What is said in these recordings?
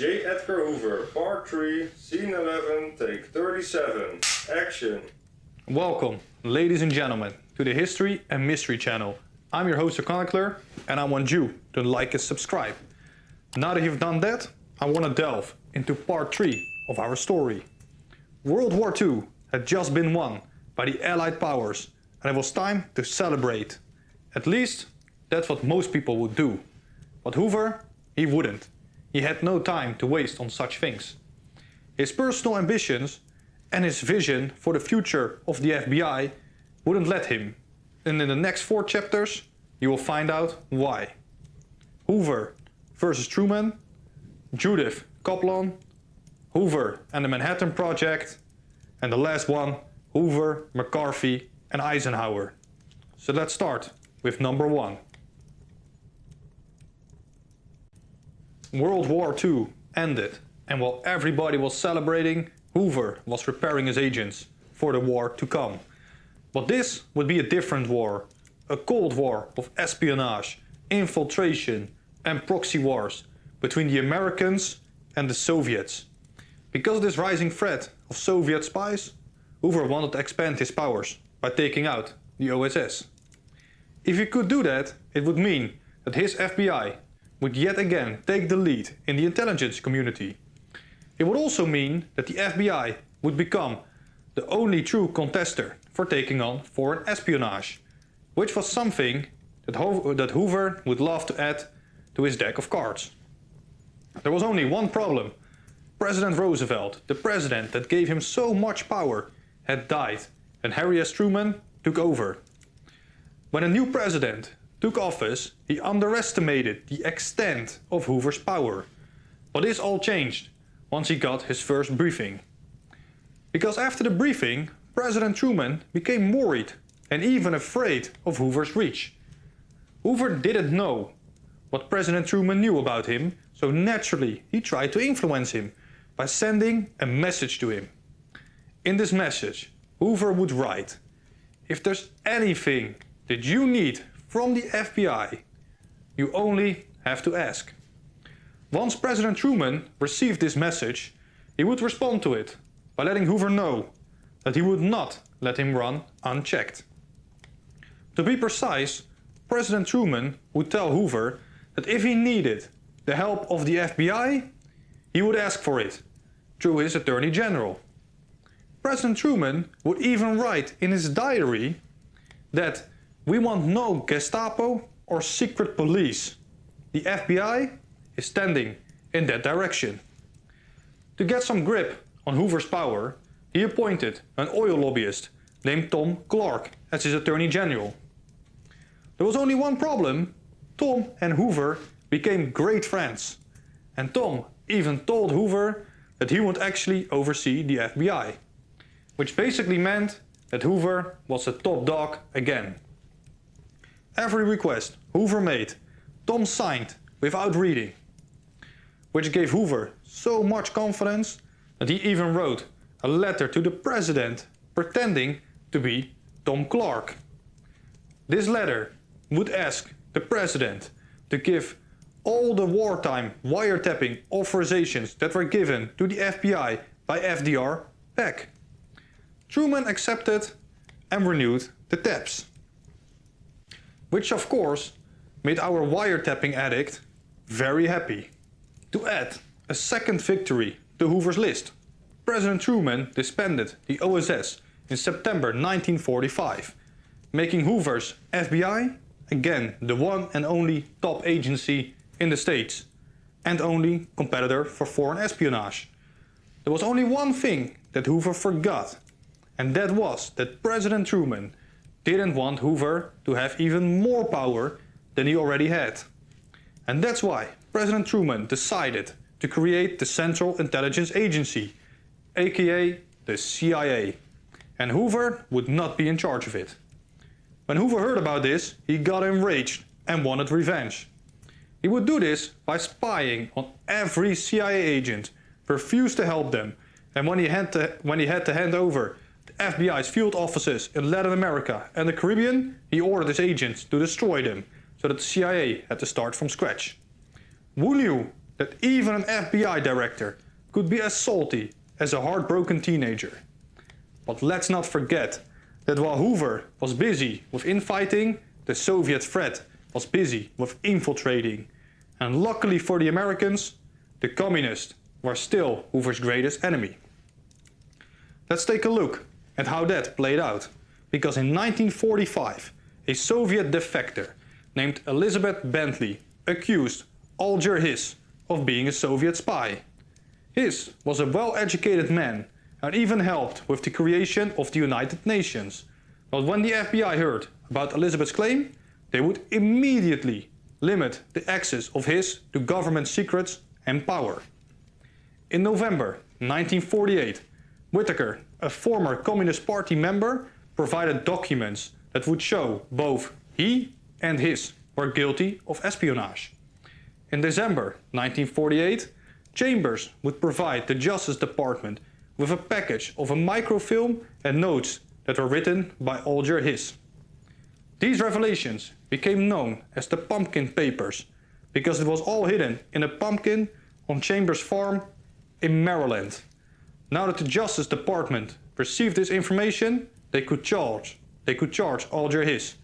J.Edgar Hoover, Part 3, Scene 11, Take 37. Action! Welcome, ladies and gentlemen, to the History and Mystery channel. I'm your host, Chronicler, and I want you to like and subscribe. Now that you've done that, I want to delve into Part 3 of our story. World War II had just been won by the Allied powers, and it was time to celebrate. At least, that's what most people would do. But Hoover, he wouldn't. He had no time to waste on such things. His personal ambitions and his vision for the future of the FBI wouldn't let him. And in the next 4 chapters, you will find out why. Hoover versus Truman, Judith Coplon, Hoover and the Manhattan Project, and the last one, Hoover, McCarthy, and Eisenhower. So let's start with number 1. World War II ended, and while everybody was celebrating, Hoover was preparing his agents for the war to come. But this would be a different war, a Cold War of espionage, infiltration, and proxy wars between the Americans and the Soviets. Because of this rising threat of Soviet spies, Hoover wanted to expand his powers by taking out the OSS. If he could do that, it would mean that his FBI would yet again take the lead in the intelligence community. It would also mean that the FBI would become the only true contester for taking on foreign espionage, which was something that Hoover would love to add to his deck of cards. There was only one problem. President Roosevelt, the president that gave him so much power, had died, and Harry S. Truman took over. When a new president took office, he underestimated the extent of Hoover's power. But this all changed once he got his first briefing. Because after the briefing, President Truman became worried and even afraid of Hoover's reach. Hoover didn't know what President Truman knew about him, so naturally he tried to influence him by sending a message to him. In this message, Hoover would write, "If there's anything that you need from the FBI, you only have to ask." Once President Truman received this message, he would respond to it by letting Hoover know that he would not let him run unchecked. To be precise, President Truman would tell Hoover that if he needed the help of the FBI, he would ask for it through his Attorney General. President Truman would even write in his diary that "We want no Gestapo or secret police. The FBI is standing in that direction." To get some grip on Hoover's power, he appointed an oil lobbyist named Tom Clark as his Attorney General. There was only one problem. Tom and Hoover became great friends, and Tom even told Hoover that he would actually oversee the FBI, which basically meant that Hoover was a top dog again. Every request Hoover made, Tom signed without reading, which gave Hoover so much confidence that he even wrote a letter to the president pretending to be Tom Clark. This letter would ask the president to give all the wartime wiretapping authorizations that were given to the FBI by FDR back. Truman accepted and renewed the taps, which of course made our wiretapping addict very happy. To add a second victory to Hoover's list, President Truman disbanded the OSS in September 1945, making Hoover's FBI again the one and only top agency in the States, and only competitor for foreign espionage. There was only one thing that Hoover forgot, and that was that President Truman didn't want Hoover to have even more power than he already had. And that's why President Truman decided to create the Central Intelligence Agency, aka the CIA, and Hoover would not be in charge of it. When Hoover heard about this, he got enraged and wanted revenge. He would do this by spying on every CIA agent, refused to help them, and when he had to hand over the FBI's field offices in Latin America and the Caribbean, he ordered his agents to destroy them, so that the CIA had to start from scratch. Who knew that even an FBI director could be as salty as a heartbroken teenager. But let's not forget that while Hoover was busy with infighting, the Soviet threat was busy with infiltrating. And luckily for the Americans, the communists were still Hoover's greatest enemy. Let's take a look at how that played out. Because in 1945, a Soviet defector named Elizabeth Bentley accused Alger Hiss of being a Soviet spy. Hiss was a well-educated man and even helped with the creation of the United Nations. But when the FBI heard about Elizabeth's claim, they would immediately limit the access of Hiss to government secrets and power. In November 1948, Whittaker, a former Communist Party member, provided documents that would show both he and Hiss were guilty of espionage. In December 1948, Chambers would provide the Justice Department with a package of a microfilm and notes that were written by Alger Hiss. These revelations became known as the Pumpkin Papers because it was all hidden in a pumpkin on Chambers' farm in Maryland. Now that the Justice Department received this information, they could charge Alger Hiss.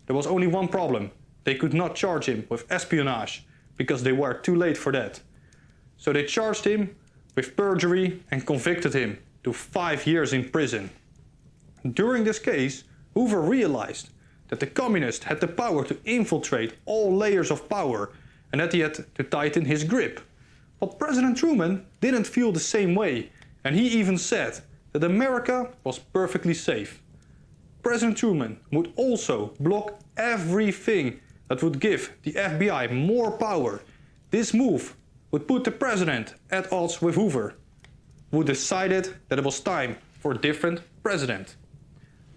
There was only one problem. They could not charge him with espionage because they were too late for that. So they charged him with perjury and convicted him to 5 years in prison. During this case, Hoover realized that the communists had the power to infiltrate all layers of power and that he had to tighten his grip. But President Truman didn't feel the same way, and he even said that America was perfectly safe. President Truman would also block everything that would give the FBI more power. This move would put the president at odds with Hoover, who decided that it was time for a different president.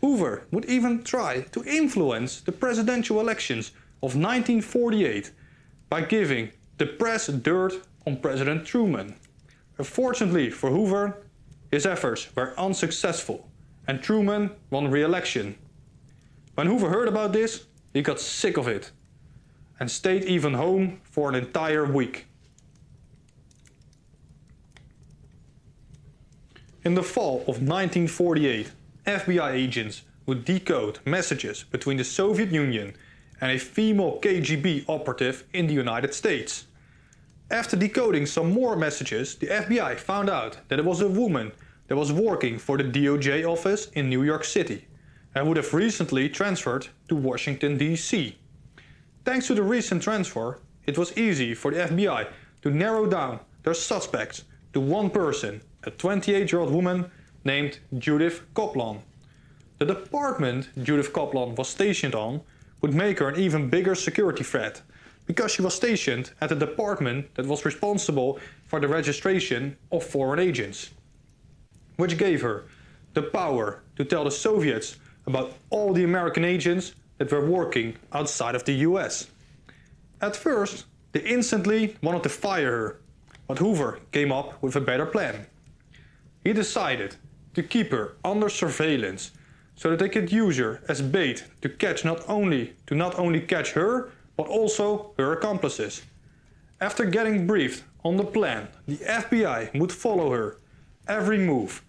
Hoover would even try to influence the presidential elections of 1948 by giving the press dirt on President Truman. Unfortunately for Hoover, his efforts were unsuccessful and Truman won re-election. When Hoover heard about this, he got sick of it and stayed even home for an entire week. In the fall of 1948, FBI agents would decode messages between the Soviet Union and a female KGB operative in the United States. After decoding some more messages, the FBI found out that it was a woman that was working for the DOJ office in New York City and would have recently transferred to Washington, D.C. Thanks to the recent transfer, it was easy for the FBI to narrow down their suspects to one person, a 28-year-old woman named Judith Coplon. The department Judith Coplon was stationed on would make her an even bigger security threat, because she was stationed at the department that was responsible for the registration of foreign agents, which gave her the power to tell the Soviets about all the American agents that were working outside of the US. At first, they instantly wanted to fire her, but Hoover came up with a better plan. He decided to keep her under surveillance so that they could use her as bait to not only catch her, but also her accomplices. After getting briefed on the plan, the FBI would follow her every move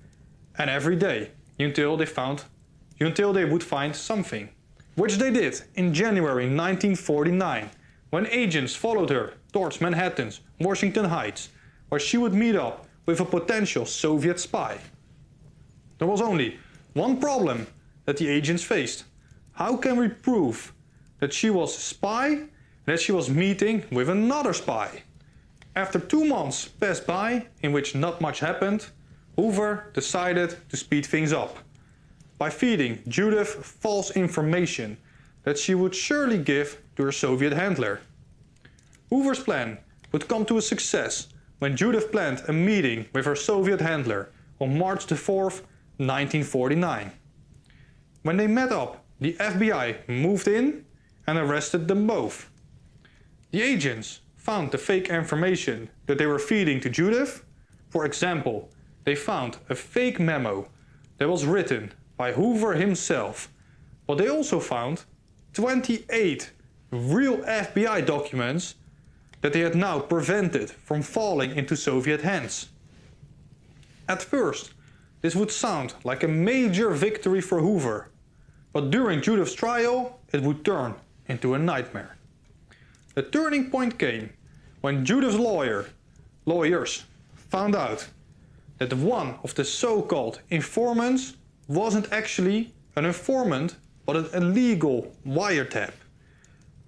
and every day until they would find something, which they did in January 1949, when agents followed her towards Manhattan's Washington Heights, where she would meet up with a potential Soviet spy. There was only one problem that the agents faced. How can we prove that she was a spy and that she was meeting with another spy? After 2 months passed by in which not much happened, Hoover decided to speed things up by feeding Judith false information that she would surely give to her Soviet handler. Hoover's plan would come to a success when Judith planned a meeting with her Soviet handler on March the 4th, 1949. When they met up, the FBI moved in and arrested them both. The agents found the fake information that they were feeding to Judith. For example, they found a fake memo that was written by Hoover himself, but they also found 28 real FBI documents that they had now prevented from falling into Soviet hands. At first, this would sound like a major victory for Hoover, but during Judith's trial, it would turn into a nightmare. The turning point came when Judith's lawyers found out that one of the so-called informants wasn't actually an informant, but an illegal wiretap.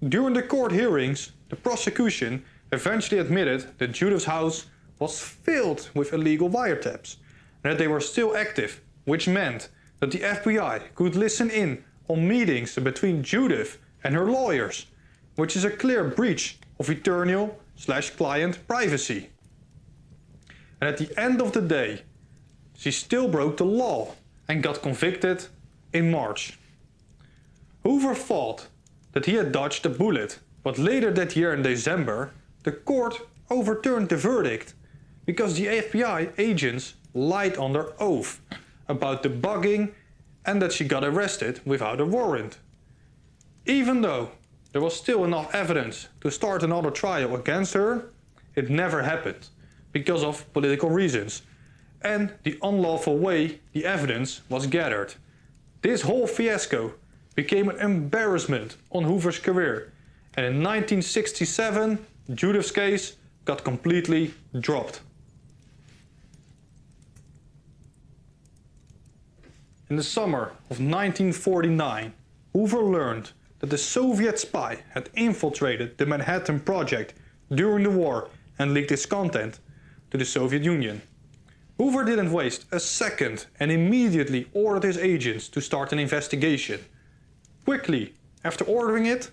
During the court hearings, the prosecution eventually admitted that Judith's house was filled with illegal wiretaps and that they were still active, which meant that the FBI could listen in on meetings between Judith and her lawyers, which is a clear breach of attorney/client privacy. And at the end of the day, she still broke the law and got convicted in March. Hoover thought that he had dodged a bullet, but later that year in December, the court overturned the verdict because the FBI agents lied on their oath about the bugging and that she got arrested without a warrant. Even though there was still enough evidence to start another trial against her, it never happened because of political reasons and the unlawful way the evidence was gathered. This whole fiasco became an embarrassment on Hoover's career, and in 1967, Judith's case got completely dropped. In the summer of 1949, Hoover learned that the Soviet spy had infiltrated the Manhattan Project during the war and leaked its content to the Soviet Union. Hoover didn't waste a second and immediately ordered his agents to start an investigation. Quickly after ordering it,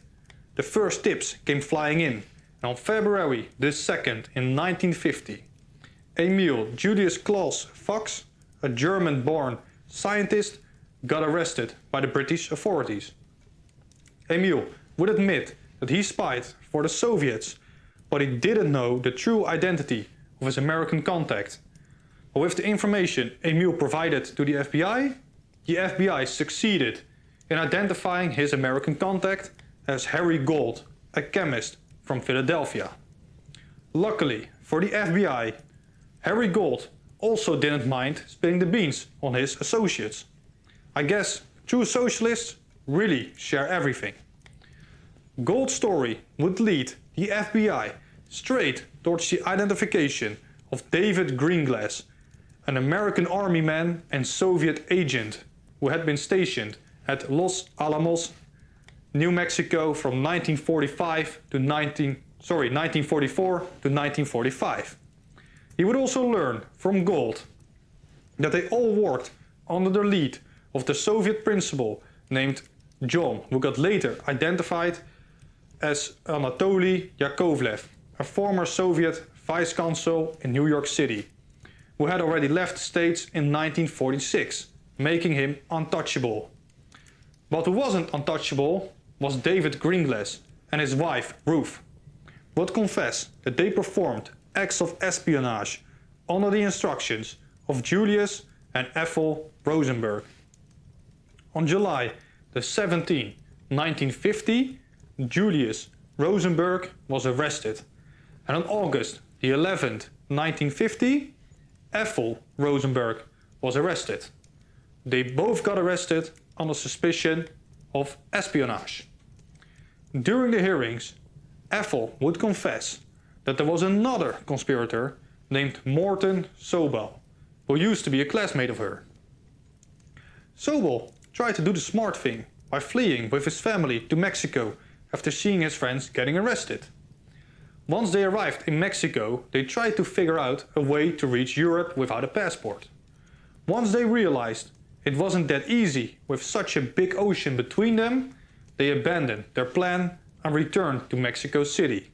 the first tips came flying in, and on February the 2nd in 1950, Emil Julius Claus Fox, a German-born scientist, got arrested by the British authorities. Emil would admit that he spied for the Soviets, but he didn't know the true identity of his American contact. But with the information Emil provided to the FBI succeeded in identifying his American contact as Harry Gold, a chemist from Philadelphia. Luckily for the FBI, Harry Gold also didn't mind spilling the beans on his associates. I guess true socialists really share everything. Gold's story would lead the FBI straight towards the identification of David Greenglass, an American army man and Soviet agent who had been stationed at Los Alamos, New Mexico from 1944 to 1945. He would also learn from Gold that they all worked under the lead of the Soviet principal named John, who got later identified as Anatoly Yakovlev, a former Soviet vice consul in New York City, who had already left the States in 1946, making him untouchable. But who wasn't untouchable was David Greenglass and his wife Ruth, who would confess that they performed acts of espionage under the instructions of Julius and Ethel Rosenberg. On July the 17th, 1950, Julius Rosenberg was arrested, and on August the 11th, 1950, Ethel Rosenberg was arrested. They both got arrested under suspicion of espionage. During the hearings, Ethel would confess that there was another conspirator named Morton Sobel, who used to be a classmate of her. Sobel tried to do the smart thing by fleeing with his family to Mexico after seeing his friends getting arrested. Once they arrived in Mexico, they tried to figure out a way to reach Europe without a passport. Once they realized it wasn't that easy with such a big ocean between them, they abandoned their plan and returned to Mexico City,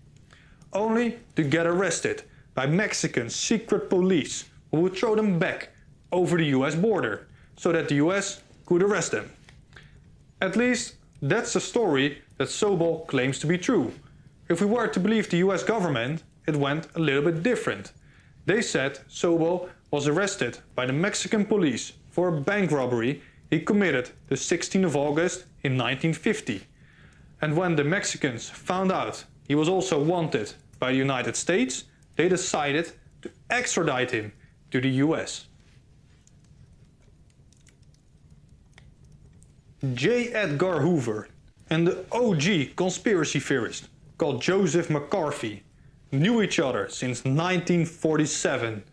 only to get arrested by Mexican secret police who would throw them back over the US border so that the US could arrest them. At least that's a story that Sobel claims to be true. If we were to believe the US government, it went a little bit different. They said Sobel was arrested by the Mexican police for a bank robbery he committed the 16th of August in 1950. And when the Mexicans found out he was also wanted by the United States, they decided to extradite him to the US. J.Edgar Hoover and the OG conspiracy theorist called Joseph McCarthy knew each other since 1947,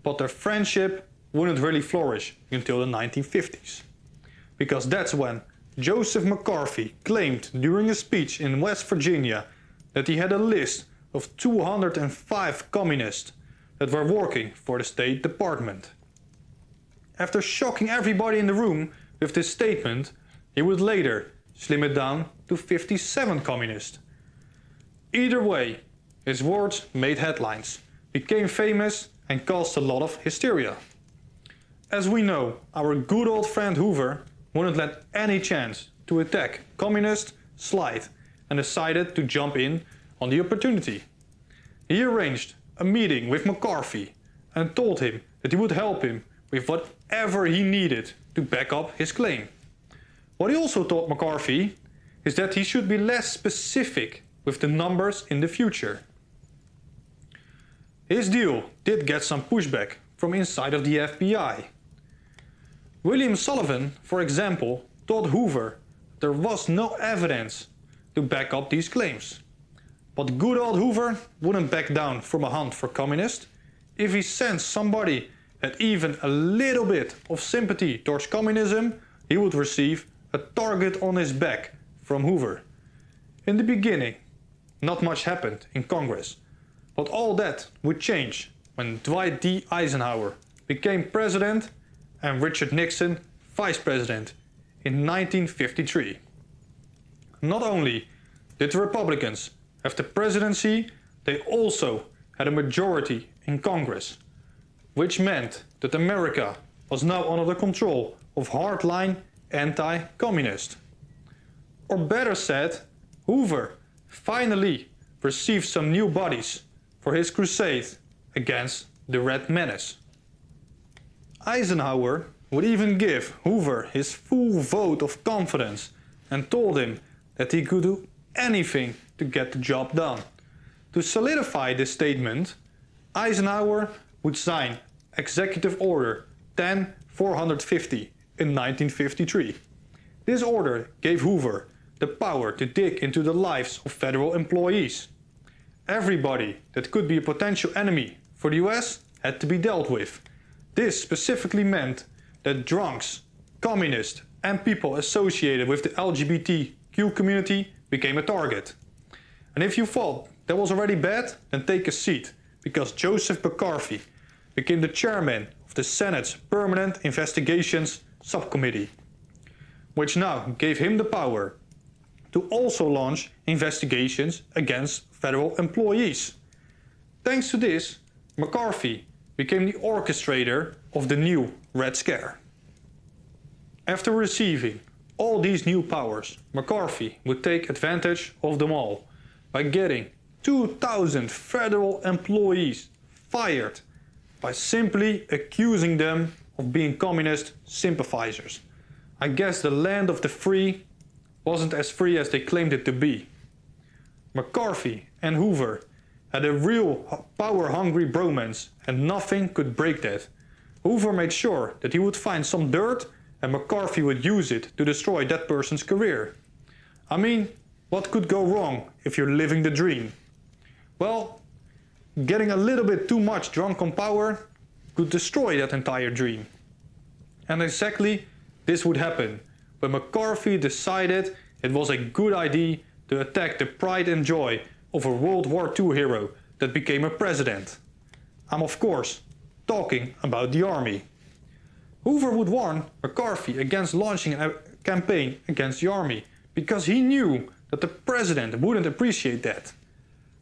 but their friendship wouldn't really flourish until the 1950s. Because that's when Joseph McCarthy claimed during a speech in West Virginia that he had a list of 205 communists that were working for the State Department. After shocking everybody in the room with this statement, he would later slim it down to 57 communists. Either way, his words made headlines, became famous and caused a lot of hysteria. As we know, our good old friend Hoover wouldn't let any chance to attack communist slide and decided to jump in on the opportunity. He arranged a meeting with McCarthy and told him that he would help him with whatever he needed to back up his claim. What he also told McCarthy is that he should be less specific with the numbers in the future. His deal did get some pushback from inside of the FBI. William Sullivan, for example, told Hoover there was no evidence to back up these claims. But good old Hoover wouldn't back down from a hunt for communists. If he sensed somebody had even a little bit of sympathy towards communism, he would receive a target on his back from Hoover. In the beginning, not much happened in Congress, but all that would change when Dwight D. Eisenhower became president and Richard Nixon vice president in 1953. Not only did the Republicans have the presidency, they also had a majority in Congress, which meant that America was now under the control of hardline anti-communist. Or better said, Hoover finally received some new bodies for his crusade against the Red Menace. Eisenhower would even give Hoover his full vote of confidence and told him that he could do anything to get the job done. To solidify this statement, Eisenhower would sign Executive Order 10-450 in 1953. This order gave Hoover the power to dig into the lives of federal employees. Everybody that could be a potential enemy for the US had to be dealt with. This specifically meant that drunks, communists, and people associated with the LGBTQ community became a target. And if you thought that was already bad, then take a seat, because Joseph McCarthy became the chairman of the Senate's Permanent Investigations Subcommittee, which now gave him the power to also launch investigations against federal employees. Thanks to this, McCarthy became the orchestrator of the new Red Scare. After receiving all these new powers, McCarthy would take advantage of them all by getting 2,000 federal employees fired by simply accusing them of being communist sympathizers. I guess the land of the free wasn't as free as they claimed it to be. McCarthy and Hoover had a real power-hungry bromance, and nothing could break that. Hoover made sure that he would find some dirt and McCarthy would use it to destroy that person's career. I mean, what could go wrong if you're living the dream? Well, getting a little bit too much drunk on power could destroy that entire dream. And exactly this would happen when McCarthy decided it was a good idea to attack the pride and joy of a World War II hero that became a president. I'm of course talking about the army. Hoover would warn McCarthy against launching a campaign against the army because he knew that the president wouldn't appreciate that.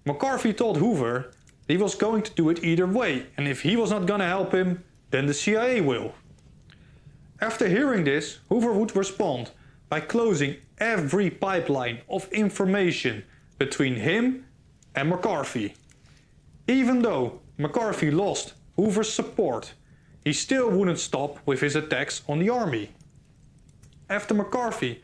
McCarthy told Hoover he was going to do it either way, and if he was not going to help him, then the CIA will. After hearing this, Hoover would respond by closing every pipeline of information between him and McCarthy. Even though McCarthy lost Hoover's support, he still wouldn't stop with his attacks on the army. After McCarthy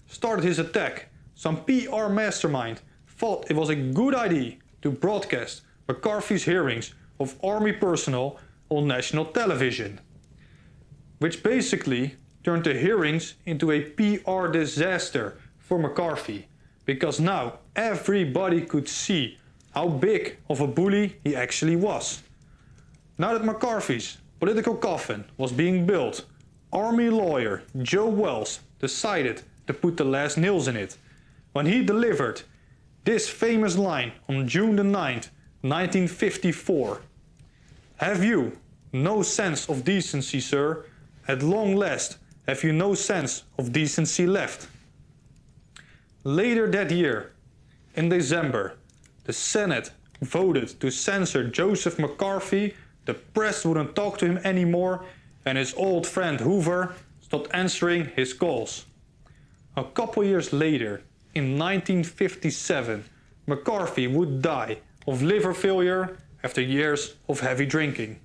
started his attack, some PR mastermind thought it was a good idea to broadcast McCarthy's hearings of army personnel on national television, which basically turned the hearings into a PR disaster for McCarthy, because now everybody could see how big of a bully he actually was. Now that McCarthy's political coffin was being built, Army lawyer Joe Wells decided to put the last nails in it when he delivered this famous line on June the 9th, 1954. "Have you no sense of decency, sir? At long last, have you no sense of decency left?" Later that year, in December, the Senate voted to censor Joseph McCarthy. The press wouldn't talk to him anymore, and his old friend Hoover stopped answering his calls. A couple years later, in 1957, McCarthy would die of liver failure after years of heavy drinking.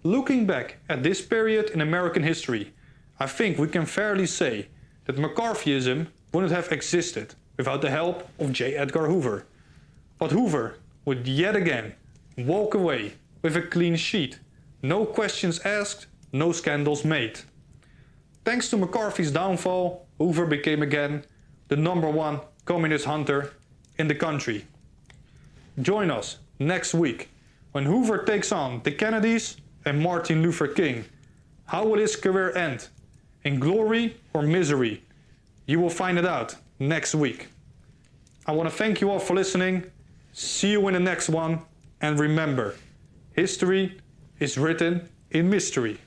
Looking back at this period in American history, I think we can fairly say that McCarthyism wouldn't have existed without the help of J.Edgar Hoover. But Hoover would yet again walk away with a clean sheet. No questions asked, no scandals made. Thanks to McCarthy's downfall, Hoover became again the #1 communist hunter in the country. Join us next week when Hoover takes on the Kennedys and Martin Luther King. How will his career end? In glory or misery? You will find it out next week. I want to thank you all for listening. See you in the next one. And remember, history is written in mystery.